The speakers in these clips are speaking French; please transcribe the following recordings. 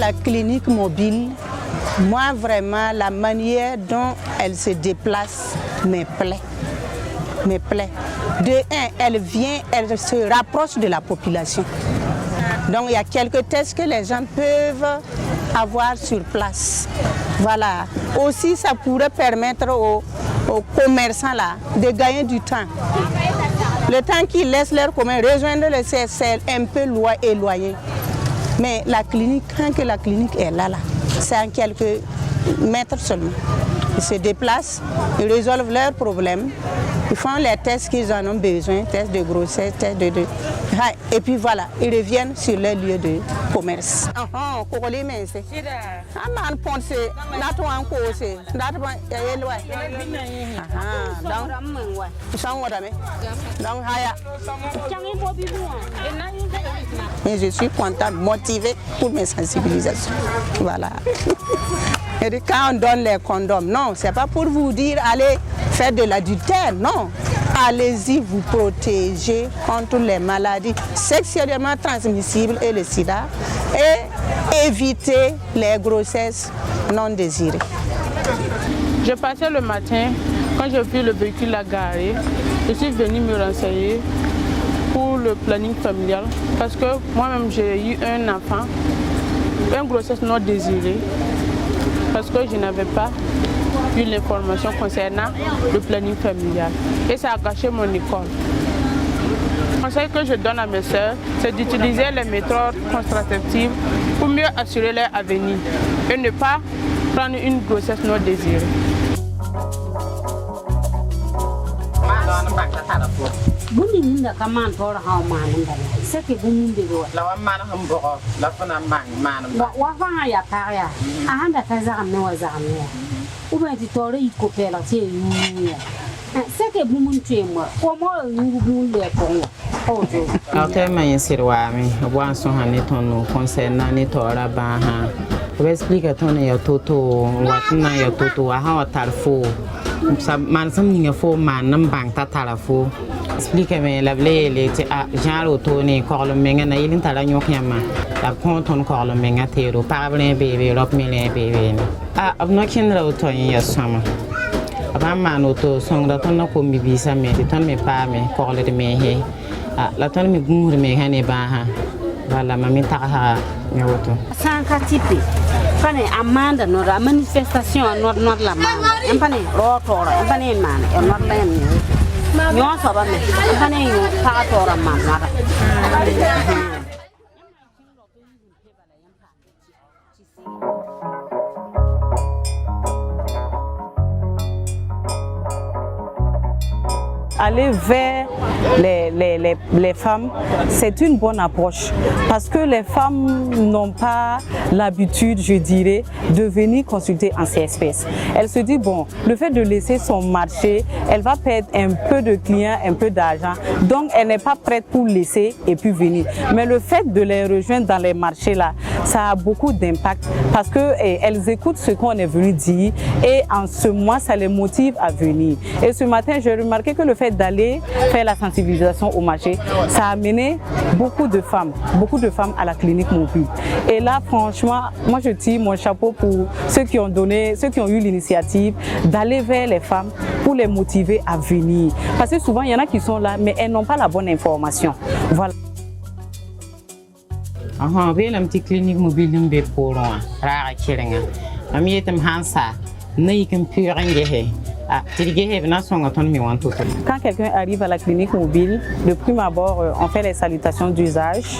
la clinique mobile, moi vraiment la manière dont elle se déplace me plaît. De un, elle se rapproche de la population. Donc il y a quelques tests que les gens peuvent avoir sur place. Voilà. Aussi, ça pourrait permettre aux commerçants là de gagner du temps. Le temps qu'ils laissent leur commerce, rejoindre le CSL un peu éloigné. Mais la clinique, quand que la clinique est là, c'est en quelques mètres seulement. Ils se déplacent, ils résolvent leurs problèmes, ils font les tests qu'ils en ont besoin, tests de grossesse, tests de... Et puis voilà, ils reviennent sur leur lieu de commerce. Et je suis contente, motivée pour mes sensibilisations. Voilà. Et quand on donne les condoms, non, c'est pas pour vous dire allez faire de l'adultère, non. Allez-y vous protéger contre les maladies sexuellement transmissibles et le sida et éviter les grossesses non désirées. Je passais le matin, quand j'ai vu le véhicule à garer, je suis venue me renseigner pour le planning familial parce que moi-même j'ai eu un enfant, une grossesse non désirée, parce que je n'avais pas eu l'information concernant le planning familial et ça a gâché mon école. Le conseil que je donne à mes soeurs, c'est d'utiliser les méthodes contraceptives pour mieux assurer leur avenir et ne pas prendre une grossesse non désirée. Explique-moi la blé genre autoné corps menga na yilin tala nyoknyama la ponton corps menga tero parablen bébé lop melen bébé abno kinra auto ya sama abama no to songra ton na ko mi bisa me ton me pa me corps le me he la ton me gumur me hane ba ha wala mami ta ha nyoto sanka tipi pane amanda no la manifestation not la mama empane rotora empane man e not len ñoo soba me xane ñu paatoram ma nara Aller vers les femmes, c'est une bonne approche parce que les femmes n'ont pas l'habitude, je dirais, de venir consulter en CSPS. Elle se dit, bon, le fait de laisser son marché, elle va perdre un peu de clients, un peu d'argent, donc elle n'est pas prête pour laisser et puis venir. Mais le fait de les rejoindre dans les marchés là, ça a beaucoup d'impact parce qu'elles écoutent ce qu'on est venu dire et en ce mois, ça les motive à venir. Et ce matin, j'ai remarqué que le fait d'aller faire la sensibilisation au marché, ça a amené beaucoup de femmes à la clinique mobile. Et là, franchement, moi je tire mon chapeau pour ceux qui ont eu l'initiative d'aller vers les femmes pour les motiver à venir. Parce que souvent, il y en a qui sont là, mais elles n'ont pas la bonne information. Voilà. Aha, bien la petite clinique mobile nimbe pour moi. Rara kirenga. Ami etem hansa, nei kem purengehe. Quand quelqu'un arrive à la clinique mobile, de prime abord, on fait les salutations d'usage.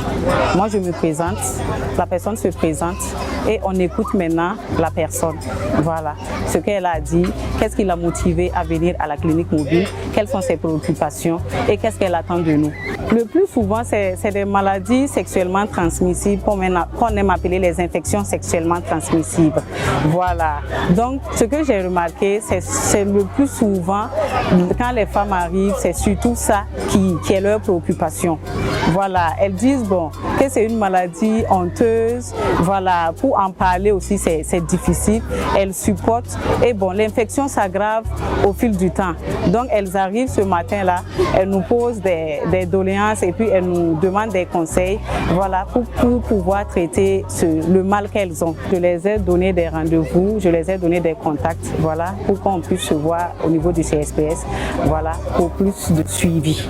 Moi, je me présente, la personne se présente et on écoute maintenant la personne. Voilà ce qu'elle a dit, qu'est-ce qui l'a motivé à venir à la clinique mobile, quelles sont ses préoccupations et qu'est-ce qu'elle attend de nous. Le plus souvent, c'est des maladies sexuellement transmissibles qu'on aime appeler les infections sexuellement transmissibles. Voilà. Donc, ce que j'ai remarqué, c'est le le plus souvent, quand les femmes arrivent, c'est surtout ça qui est leur préoccupation. Voilà, elles disent bon, que c'est une maladie honteuse, voilà, pour en parler aussi c'est difficile, elles supportent et bon, l'infection s'aggrave au fil du temps. Donc elles arrivent ce matin-là, elles nous posent des doléances et puis elles nous demandent des conseils, voilà, pour pouvoir traiter le mal qu'elles ont. Je les ai donné des rendez-vous, je les ai donné des contacts, voilà, pour qu'on puisse se voir au niveau du CSPS, voilà, pour plus de suivi.